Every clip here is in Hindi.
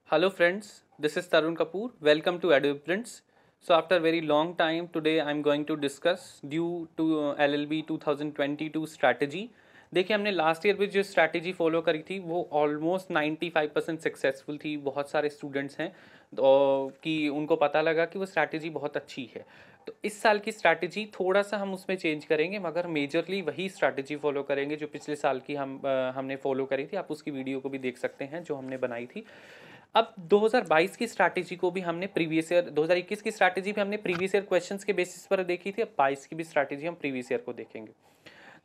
Hello friends, this is Tarun Kapoor. Welcome to EduBlueprints. So after very long time today I'm going to discuss due to LLB 2022 strategy. देखिए हमने लास्ट ईयर भी जो स्ट्रैटेजी फॉलो करी थी वो ऑलमोस्ट 95% सक्सेसफुल थी। बहुत सारे स्टूडेंट्स हैं कि उनको पता लगा कि वो स्ट्रैटेजी बहुत अच्छी है। तो इस साल की स्ट्रैटेजी थोड़ा सा हम उसमें चेंज करेंगे, मगर मेजरली वही स्ट्रैटेजी फॉलो करेंगे जो पिछले साल की हमने फॉलो करी थी। आप उसकी वीडियो को भी देख सकते हैं जो हमने बनाई थी। अब 2022 की स्ट्रैटेजी को भी हमने प्रीवियस ईयर 2021 की स्ट्रैटेजी भी हमने प्रीवियस ईयर क्वेश्चंस के बेसिस पर देखी थी। अब 22 की भी स्ट्रैटेजी हम प्रीवियस ईयर को देखेंगे।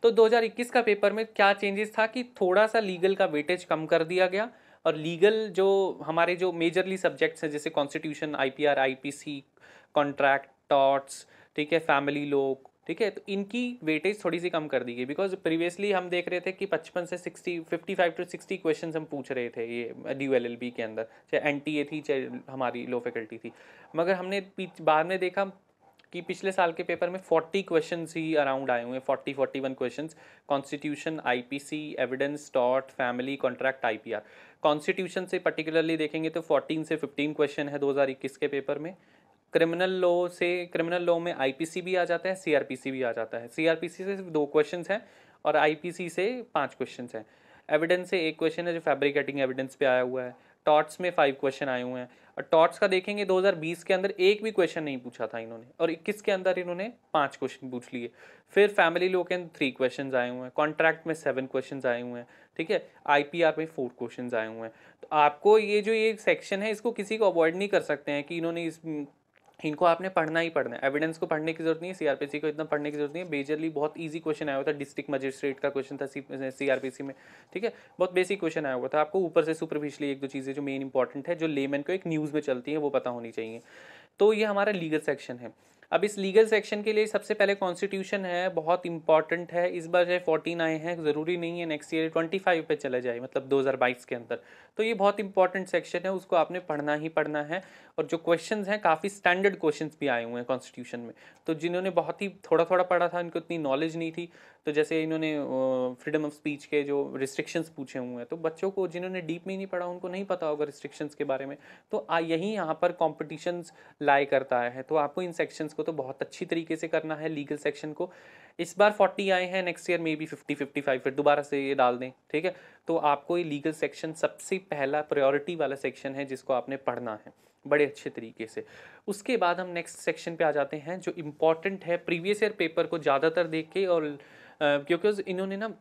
तो 2021 का पेपर में क्या चेंजेस था कि थोड़ा सा लीगल का वेटेज कम कर दिया गया और लीगल जो हमारे जो मेजरली सब्जेक्ट्स हैं जैसे constitution, IPR, IPC, contract, torts, ठीक है, फैमिली लॉ, ठीक है, तो इनकी वेटेज थोड़ी सी कम कर दी गई। बिकॉज प्रीवियसली हम देख रहे थे कि 55 से 60, 55 to 60 क्वेश्चन हम पूछ रहे थे ये DULLB के अंदर, चाहे एनटीए थी चाहे हमारी लॉ फैकल्टी थी। मगर हमने बाद में देखा कि पिछले साल के पेपर में 40 क्वेश्चंस ही अराउंड आए हुए हैं, 41 questions. Constitution, IPC, evidence, tort, family, contract, IPR. Constitution से पर्टिकुलरली देखेंगे तो 14 से 15 क्वेश्चन है 2021 के पेपर में। क्रिमिनल लॉ में आईपीसी भी आ जाता है, सीआरपीसी भी आ जाता है। सीआरपीसी से सिर्फ 2 क्वेश्चंस हैं और आईपीसी से 5 क्वेश्चंस हैं। एविडेंस से 1 क्वेश्चन है जो फैब्रिकेटिंग एविडेंस पे आया हुआ है। टॉर्ट्स में 5 क्वेश्चन आए हुए हैं और टॉर्ट्स का देखेंगे 2020 के अंदर एक भी क्वेश्चन नहीं पूछा था इन्होंने और 21 के अंदर इन्होंने 5 क्वेश्चन पूछ लिए। फिर फैमिली लॉ के अंदर 3 क्वेश्चन आए हुए हैं, कॉन्ट्रैक्ट में 7 क्वेश्चन आए हुए हैं, ठीक है, आईपीआर में 4 क्वेश्चन आए हुए हैं। तो आपको ये सेक्शन है इसको किसी को अवॉइड नहीं कर सकते हैं कि इन्होंने इनको आपने पढ़ना ही पढ़ना है। एविडेंस को पढ़ने की जरूरत नहीं है, सीआरपीसी को इतना पढ़ने की जरूरत नहीं है। मेजरली बहुत इजी क्वेश्चन आया हुआ था, डिस्ट्रिक्ट मजिस्ट्रेट का क्वेश्चन था सीआरपीसी में, ठीक है, बहुत बेसिक क्वेश्चन आया हुआ था। आपको ऊपर से सुपरफिशियली 1-2 चीज़ें जो मेन इंपॉर्टेंट है, जो लेमैन को एक न्यूज़ में चलती हैं, वो पता होनी चाहिए। तो ये हमारा लीगल सेक्शन है। अब इस लीगल सेक्शन के लिए सबसे पहले कॉन्स्टिट्यूशन है, बहुत इंपॉर्टेंट है। इस बार जो 14 आए हैं, ज़रूरी नहीं है नेक्स्ट ईयर 25 पे चला जाए, मतलब 2022 के अंदर। तो ये बहुत इंपॉर्टेंट सेक्शन है, उसको आपने पढ़ना ही पढ़ना है। और जो क्वेश्चंस हैं काफ़ी स्टैंडर्ड क्वेश्चंस भी आए हुए हैं कॉन्स्टिट्यूशन में। तो जिन्होंने बहुत ही थोड़ा थोड़ा पढ़ा था उनको इतनी नॉलेज नहीं थी। तो जैसे इन्होंने फ्रीडम ऑफ स्पीच के जो रिस्ट्रिक्शंस पूछे हुए हैं, तो बच्चों को जिन्होंने डीप में नहीं पढ़ा उनको नहीं पता होगा रिस्ट्रिक्शंस के बारे में। तो यही यहाँ पर कॉम्पिटिशन्स लाई करता है। तो आपको इन सेक्शंस को तो बहुत अच्छी तरीके से करना है, लीगल सेक्शन को। इस बार 40 आए हैं, नेक्स्ट ईयर मे बी 50-55 फिर दोबारा से ये डाल दें, ठीक है। तो आपको ये लीगल सेक्शन सबसे पहला प्रायोरिटी वाला सेक्शन है जिसको आपने पढ़ना है बड़े अच्छे तरीके से। उसके बाद हम नेक्स्ट सेक्शन पे आ जाते हैं जो इम्पॉर्टेंट है प्रीवियस ईयर पेपर को ज़्यादातर देख के। और क्योंकि इन्होंने ना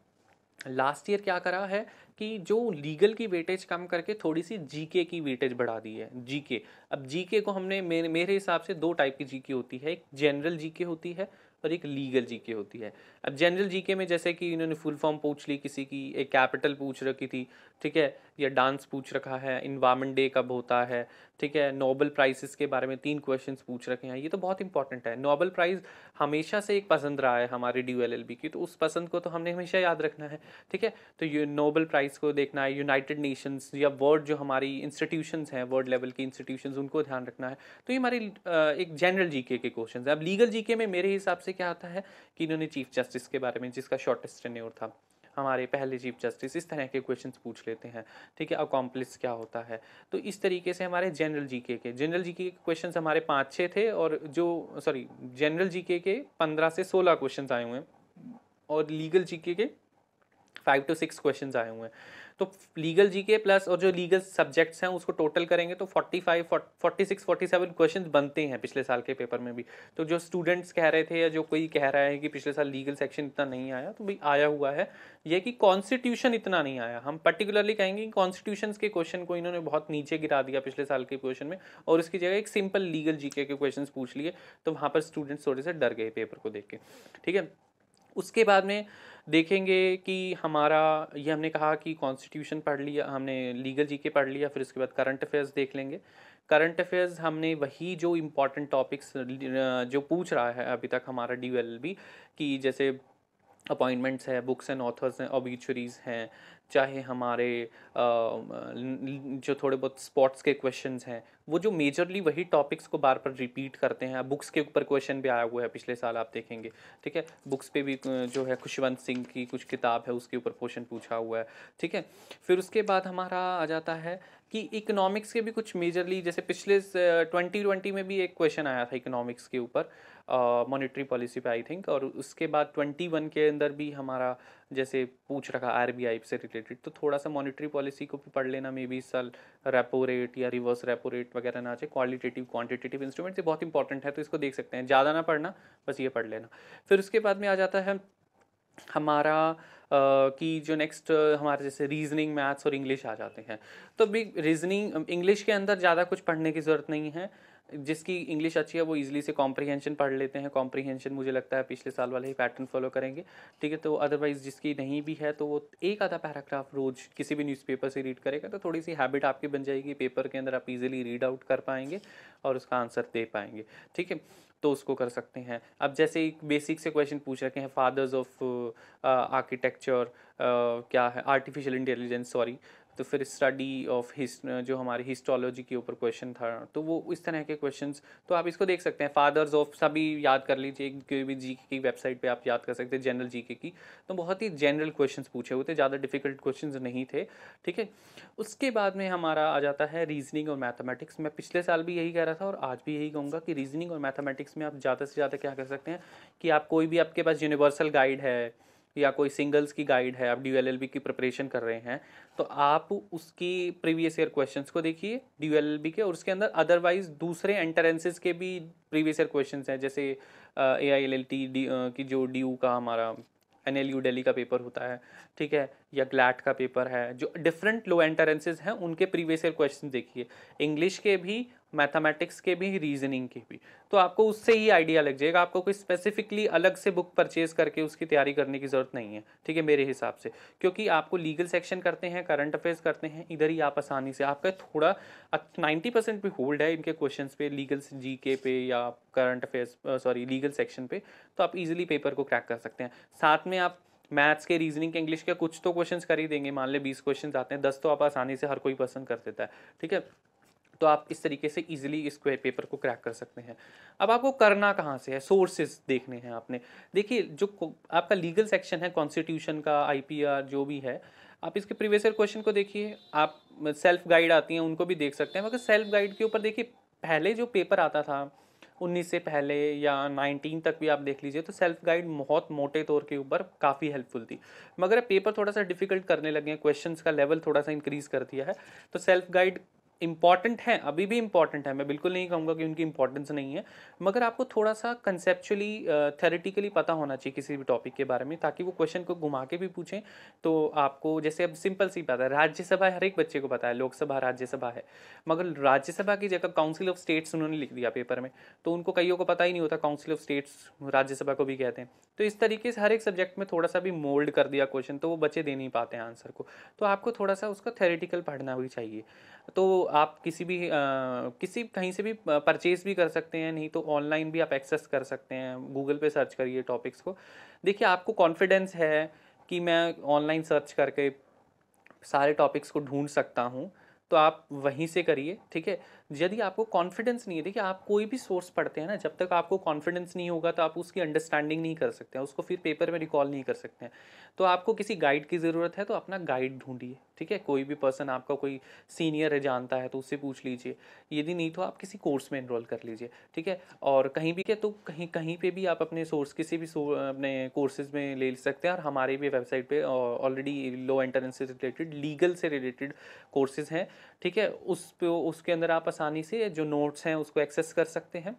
लास्ट ईयर क्या करा है कि जो लीगल की वेटेज कम करके थोड़ी सी जीके की वेटेज बढ़ा दी है। जीके, अब जीके को हमने मेरे हिसाब से 2 टाइप की जीके होती है, एक जनरल जीके होती है और एक लीगल जीके होती है। अब जनरल जीके में जैसे कि इन्होंने फुल फॉर्म पूछ ली किसी की, एक कैपिटल पूछ रखी थी, ठीक है, या डांस पूछ रखा है, इन्वायरमेंट डे कब होता है, ठीक है, नोबेल प्राइजेस के बारे में 3 क्वेश्चंस पूछ रखे हैं। ये तो बहुत इंपॉर्टेंट है। नोबेल प्राइज़ हमेशा से एक पसंद रहा है हमारे DULLB की, तो उस पसंद को तो हमने हमेशा याद रखना है, ठीक है। तो ये नोबेल प्राइज़ को देखना है, यूनाइटेड नेशंस या वर्ल्ड जो हमारी इंस्टीट्यूशंस हैं, वर्ल्ड लेवल की इंस्टीट्यूशंस, उनको ध्यान रखना है। तो ये हमारी एक जनरल जीके के क्वेश्चन है। अब लीगल जीके में मेरे हिसाब से क्या आता है कि इन्होंने चीफ जस्टिस के बारे में, जिसका शॉर्टेस्ट टेन्योर था, हमारे पहले चीफ जस्टिस, इस तरह के क्वेश्चंस पूछ लेते हैं, ठीक है। अकॉम्प्लिस क्या होता है, तो इस तरीके से हमारे जनरल जीके के क्वेश्चंस हमारे 5-6 थे। और जनरल जीके के 15 से 16 क्वेश्चंस आए हुए हैं और लीगल जीके के 5 to 6 क्वेश्चंस आए हुए हैं। तो लीगल जीके प्लस और जो लीगल सब्जेक्ट्स हैं उसको टोटल करेंगे तो 45, 46, 47 क्वेश्चंस बनते हैं पिछले साल के पेपर में भी। तो जो स्टूडेंट्स कह रहे थे या जो कोई कह रहा है कि पिछले साल लीगल सेक्शन इतना नहीं आया, तो भाई आया हुआ है। ये कि कॉन्स्टिट्यूशन इतना नहीं आया, हम पर्टिकुलरली कहेंगे कि कॉन्स्टिट्यूशन के क्वेश्चन को इन्होंने बहुत नीचे गिरा दिया पिछले साल के क्वेश्चन में और उसकी जगह एक सिंपल लीगल जीके के क्वेश्चन पूछ लिए। तो वहाँ पर स्टूडेंट्स थोड़े से डर गए पेपर को देख के, ठीक है। उसके बाद में देखेंगे कि हमारा ये हमने कहा कि कॉन्स्टिट्यूशन पढ़ लिया हमने, लीगल जीके पढ़ लिया, फिर उसके बाद करंट अफेयर्स देख लेंगे। करंट अफेयर्स हमने वही जो इम्पोर्टेंट टॉपिक्स जो पूछ रहा है अभी तक हमारा DULLB कि जैसे अपॉइंटमेंट्स है, बुक्स एंड ऑथर्स हैं, ऑबिचुरीज हैं, चाहे हमारे जो थोड़े बहुत स्पोर्ट्स के क्वेश्चंस हैं, वो जो मेजरली वही टॉपिक्स को बार बार रिपीट करते हैं। बुक्स के ऊपर क्वेश्चन भी आया हुआ है पिछले साल, आप देखेंगे, ठीक है। बुक्स पे भी जो है खुशवंत सिंह की कुछ किताब है उसके ऊपर क्वेश्चन पूछा हुआ है, ठीक है। फिर उसके बाद हमारा आ जाता है कि इकोनॉमिक्स के भी कुछ मेजरली, जैसे पिछले 2020 में भी एक क्वेश्चन आया था इकोनॉमिक्स के ऊपर, मॉनेटरी पॉलिसी पे आई थिंक, और उसके बाद 21 के अंदर भी हमारा जैसे पूछ रखा आरबीआई से रिलेटेड, तो थोड़ा सा मॉनेटरी पॉलिसी को भी पढ़ लेना मे बी इस साल। रेपो रेट या रिवर्स रेपो रेट वगैरह ना चाहिए, क्वालिटेटिव क्वांटिटेटिव इंस्ट्रूमेंट ये बहुत इंपॉर्टेंट है, तो इसको देख सकते हैं, ज़्यादा ना पढ़ना, बस ये पढ़ लेना। फिर उसके बाद में आ जाता है हमारा कि जो नेक्स्ट हमारे जैसे रीजनिंग, मैथ्स और इंग्लिश आ जाते हैं। तो भी रीजनिंग इंग्लिश के अंदर ज़्यादा कुछ पढ़ने की ज़रूरत नहीं है, जिसकी इंग्लिश अच्छी है वो इजीली से कॉम्प्रिहेंशन पढ़ लेते हैं। कॉम्प्रिहेंशन मुझे लगता है पिछले साल वाले ही पैटर्न फॉलो करेंगे, ठीक है। तो अदरवाइज जिसकी नहीं भी है तो वो एक आधा पैराग्राफ रोज किसी भी न्यूज़पेपर से रीड करेगा, तो थोड़ी सी हैबिट आपकी बन जाएगी, पेपर के अंदर आप इजीली रीड आउट कर पाएंगे और उसका आंसर दे पाएंगे, ठीक है। तो उसको कर सकते हैं। अब जैसे एक बेसिक से क्वेश्चन पूछ रखे हैं, फादर्स ऑफ आर्किटेक्चर क्या है, आर्टिफिशियल इंटेलिजेंस, सॉरी, तो फिर स्टडी ऑफ जो हमारी हिस्टोलॉजी के ऊपर क्वेश्चन था, तो वो इस तरह के क्वेश्चंस तो आप इसको देख सकते हैं। फादर्स ऑफ सभी याद कर लीजिए, कोई भी जीके की वेबसाइट पे आप याद कर सकते हैं, जनरल जीके की, तो बहुत ही जनरल क्वेश्चंस पूछे हुए थे, ज़्यादा डिफिकल्ट क्वेश्चंस नहीं थे, ठीक है। उसके बाद में हमारा आ जाता है रीजनिंग और मैथमेटिक्स। मैं पिछले साल भी यही कह रहा था और आज भी यही कहूँगा कि रीजनिंग और मैथमेटिक्स में आप ज़्यादा से ज़्यादा क्या कर सकते हैं कि आप कोई भी, आपके पास यूनिवर्सल गाइड है या कोई सिंगल्स की गाइड है, आप ड्यूएलएलबी की प्रिपरेशन कर रहे हैं, तो आप उसकी प्रीवियस ईयर क्वेश्चंस को देखिए ड्यूएलएलबी के, और उसके अंदर अदरवाइज दूसरे एंट्रेंसेस के भी प्रीवियस ईयर क्वेश्चंस हैं, जैसे AILLT की जो ड्यू का हमारा NLU दिल्ली का पेपर होता है, ठीक है, या ग्लैट का पेपर है, जो डिफरेंट लो एंट्रेंसेस हैं उनके प्रीवियस ईयर क्वेश्चन देखिए, इंग्लिश के भी, मैथमेटिक्स के भी, रीजनिंग के भी, तो आपको उससे ही आइडिया लग जाएगा। आपको कोई स्पेसिफिकली अलग से बुक परचेज करके उसकी तैयारी करने की ज़रूरत नहीं है, ठीक है, मेरे हिसाब से, क्योंकि आपको लीगल सेक्शन करते हैं, करंट अफेयर्स करते हैं, इधर ही आप आसानी से, आपका थोड़ा 90% भी होल्ड है इनके क्वेश्चन पे, लीगल GK पे या current affairs, sorry legal section पे, तो आप इजीली पेपर को क्रैक कर सकते हैं। साथ में आप मैथ्स के, रीजनिंग के, इंग्लिश के कुछ तो क्वेश्चंस कर ही देंगे, मान ले 20 क्वेश्चंस आते हैं, 10 तो आप आसानी से हर कोई पर्सन कर देता है, ठीक है। तो आप इस तरीके से इजीली इस पेपर को क्रैक कर सकते हैं। अब आपको करना कहाँ से है, सोर्सेज देखने हैं आपने। देखिए जो आपका लीगल सेक्शन है, कॉन्स्टिट्यूशन का, IPR जो भी है, आप इसके प्रीवियस ईयर क्वेश्चन को देखिए। आप सेल्फ गाइड आती हैं उनको भी देख सकते हैं, मगर सेल्फ गाइड के ऊपर देखिए, पहले जो पेपर आता था 19 से पहले या 19 तक भी आप देख लीजिए, तो सेल्फ गाइड बहुत मोटे तौर के ऊपर काफ़ी हेल्पफुल थी, मगर पेपर थोड़ा सा डिफिकल्ट करने लगे हैं, क्वेश्चंस का लेवल थोड़ा सा इंक्रीज कर दिया है, तो सेल्फ गाइड इंपॉर्टेंट है, अभी भी इंपॉर्टेंट है, मैं बिल्कुल नहीं कहूँगा कि उनकी इंपॉर्टेंस नहीं है, मगर आपको थोड़ा सा कंसेप्चुअली, थेरेटिकली पता होना चाहिए किसी भी टॉपिक के बारे में, ताकि वो क्वेश्चन को घुमा के भी पूछें तो आपको, जैसे अब सिंपल सी बात है, राज्यसभा हर एक बच्चे को पता है, लोकसभा राज्यसभा है, मगर राज्यसभा की जगह काउंसिल ऑफ स्टेट्स उन्होंने लिख दिया पेपर में, तो उनको कईयों को पता ही नहीं होता काउंसिल ऑफ स्टेट्स राज्यसभा को भी कहते हैं। तो इस तरीके से हर एक सब्जेक्ट में थोड़ा सा भी मोल्ड कर दिया क्वेश्चन, तो वो बच्चे दे नहीं पाते हैं आंसर को, तो आपको थोड़ा सा उसका थेरेटिकल पढ़ना भी चाहिए। तो आप किसी कहीं से भी परचेज भी कर सकते हैं, नहीं तो ऑनलाइन भी आप एक्सेस कर सकते हैं, गूगल पे सर्च करिए टॉपिक्स को। देखिए आपको कॉन्फिडेंस है कि मैं ऑनलाइन सर्च करके सारे टॉपिक्स को ढूंढ सकता हूँ, तो आप वहीं से करिए, ठीक है। यदि आपको कॉन्फिडेंस नहीं है, देखिए आप कोई भी सोर्स पढ़ते हैं ना, जब तक आपको कॉन्फिडेंस नहीं होगा तो आप उसकी अंडरस्टैंडिंग नहीं कर सकते हैं, उसको फिर पेपर में रिकॉल नहीं कर सकते हैं। तो आपको किसी गाइड की ज़रूरत है तो अपना गाइड ढूंढिए, ठीक है। कोई भी पर्सन आपका कोई सीनियर है, जानता है, तो उससे पूछ लीजिए, यदि नहीं तो आप किसी कोर्स में इनरोल कर लीजिए, ठीक है। और कहीं भी क्या, तो कहीं कहीं पे भी आप अपने सोर्स किसी भी अपने कोर्सेज में ले सकते हैं, और हमारी भी वेबसाइट पे ऑलरेडी लो एंट्रेंस से रिलेटेड, लीगल से रिलेटेड कोर्सेज हैं, ठीक है। उसके अंदर आप आसानी से जो नोट्स हैं उसको एक्सेस कर सकते हैं,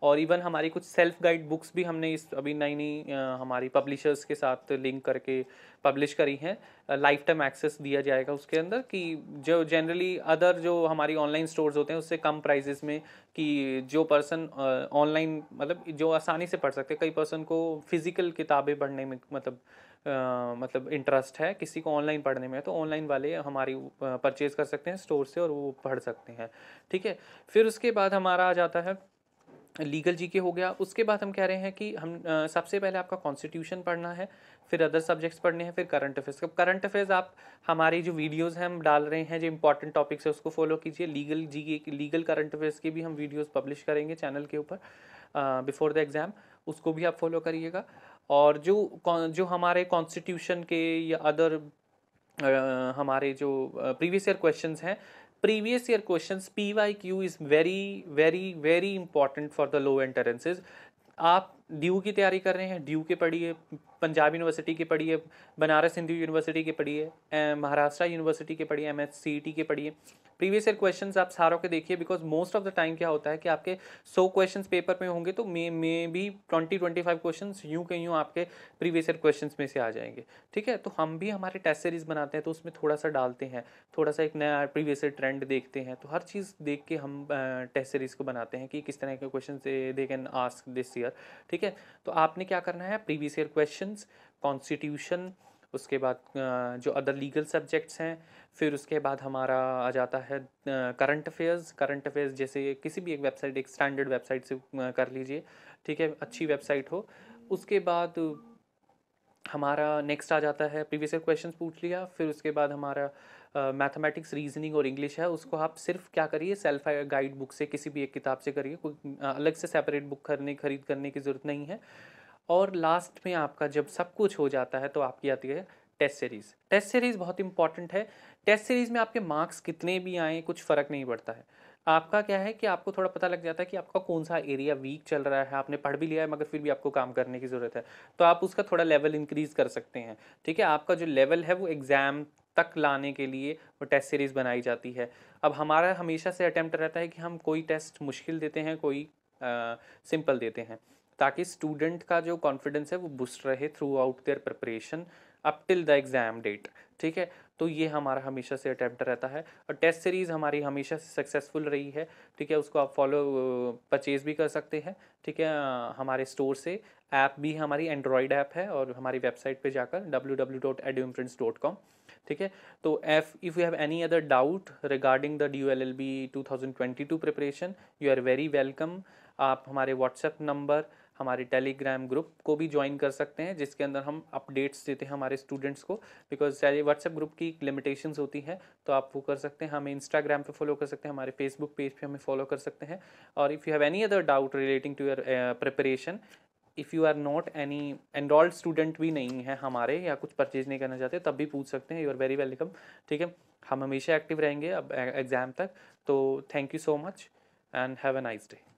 और इवन हमारी कुछ सेल्फ गाइड बुक्स भी हमने इस अभी नई नई हमारी पब्लिशर्स के साथ लिंक करके पब्लिश करी हैं, लाइफ टाइम एक्सेस दिया जाएगा उसके अंदर, कि जो जनरली अदर जो हमारी ऑनलाइन स्टोर्स होते हैं उससे कम प्राइजेस में, कि जो पर्सन ऑनलाइन मतलब जो आसानी से पढ़ सकते हैं, कई पर्सन को फिजिकल किताबें पढ़ने में मतलब इंटरेस्ट है, किसी को ऑनलाइन पढ़ने में, तो ऑनलाइन वाले हमारी परचेज कर सकते हैं स्टोर से और वो पढ़ सकते हैं, ठीक है। फिर उसके बाद हमारा आ जाता है लीगल जीके हो गया। उसके बाद हम कह रहे हैं कि हम सबसे पहले आपका कॉन्स्टिट्यूशन पढ़ना है, फिर अदर सब्जेक्ट्स पढ़ने हैं, फिर करंट अफेयर्स। करंट अफेयर्स आप हमारी जो वीडियोस हैं हम डाल रहे हैं, जो इंपॉर्टेंट टॉपिक्स है उसको फॉलो कीजिए। Legal GK, legal current affairs की भी हम वीडियोस पब्लिश करेंगे चैनल के ऊपर बिफोर द एग्ज़ाम, उसको भी आप फॉलो करिएगा। और जो हमारे कॉन्स्टिट्यूशन के या अदर हमारे जो प्रीवियस ईयर क्वेश्चंस हैं, previous year questions PYQ is very very very important for the low entrances. आप ड्यू की तैयारी कर रहे हैं, ड्यू के पढ़िए, पंजाब यूनिवर्सिटी के पढ़िए, बनारस हिंदू यूनिवर्सिटी के पढ़िए, महाराष्ट्र यूनिवर्सिटी के पढ़िए, MHCET के पढ़िए। प्रीवियस ईयर क्वेश्चंस आप सारों के देखिए, because most of the time क्या होता है कि आपके 100 क्वेश्चंस पेपर में होंगे तो मे भी 20-25 क्वेश्चंस यूं के यूं आपके प्रीवियस ईयर क्वेश्चंस में से आ जाएंगे। ठीक है, तो हम भी हमारे टेस्ट सीरीज बनाते हैं तो उसमें थोड़ा सा डालते हैं, थोड़ा सा एक नया प्रीवियस ईयर ट्रेंड देखते हैं, तो हर चीज़ देख के हम टेस्ट सीरीज को बनाते हैं कि किस तरह के question they can ask this year. ठीक है, तो आपने क्या करना है, प्रीवियस ईयर क्वेश्चंस, कॉन्स्टिट्यूशन, उसके बाद जो अदर लीगल सब्जेक्ट्स हैं, फिर उसके बाद हमारा आ जाता है करंट अफेयर्स जैसे किसी भी एक वेबसाइट, एक स्टैंडर्ड वेबसाइट से कर लीजिए। ठीक है, अच्छी वेबसाइट हो। उसके बाद हमारा नेक्स्ट आ जाता है प्रीवियस ईयर क्वेश्चंस पूछ लिया, फिर उसके बाद हमारा मैथमेटिक्स, रीजनिंग और इंग्लिश है, उसको आप सिर्फ क्या करिए, सेल्फ गाइड बुक से किसी भी एक किताब से करिए, कोई अलग से सेपरेट बुक खरीद करने की ज़रूरत नहीं है। और लास्ट में आपका जब सब कुछ हो जाता है तो आपकी आती है टेस्ट सीरीज़। टेस्ट सीरीज़ बहुत इंपॉर्टेंट है। टेस्ट सीरीज़ में आपके मार्क्स कितने भी आए कुछ फ़र्क नहीं पड़ता है। आपका क्या है कि आपको थोड़ा पता लग जाता है कि आपका कौन सा एरिया वीक चल रहा है, आपने पढ़ भी लिया है मगर फिर भी आपको काम करने की ज़रूरत है, तो आप उसका थोड़ा लेवल इंक्रीज़ कर सकते हैं। ठीक है, आपका जो लेवल है वो एग्ज़ाम तक लाने के लिए वो टेस्ट सीरीज़ बनाई जाती है। अब हमारा हमेशा से अटेम्प्ट रहता है कि हम कोई टेस्ट मुश्किल देते हैं, कोई सिंपल देते हैं, ताकि स्टूडेंट का जो कॉन्फिडेंस है वो बूस्ट रहे throughout their preparation up till the exam date. ठीक है, तो ये हमारा हमेशा से अटेम्प्ट रहता है और टेस्ट सीरीज़ हमारी हमेशा से सक्सेसफुल रही है। ठीक है, उसको आप फॉलो परचेज़ भी कर सकते हैं। ठीक है, हमारे स्टोर से ऐप भी, हमारी एंड्रॉयड ऐप है और हमारी वेबसाइट पे जाकर www.eduimprints.com। ठीक है, तो if you have any other doubt regarding the DULLB 2022 preparation, you are very welcome. आप हमारे व्हाट्सएप नंबर, हमारे टेलीग्राम ग्रुप को भी ज्वाइन कर सकते हैं, जिसके अंदर हम अपडेट्स देते हैं हमारे स्टूडेंट्स को, बिकॉज व्हाट्सएप ग्रुप की लिमिटेशंस होती हैं, तो आप वो कर सकते हैं। हमें इंस्टाग्राम पे फॉलो कर सकते हैं, हमारे फेसबुक पेज पे हमें फॉलो कर सकते हैं। और if you have any other doubt relating to your preparation, if you are not any enrolled student भी नहीं है हमारे, या कुछ परचेज नहीं करना चाहते, तब भी पूछ सकते हैं। You are very welcome. ठीक है, हम हमेशा एक्टिव रहेंगे अब एग्ज़ाम तक। तो thank you so much and have a nice day.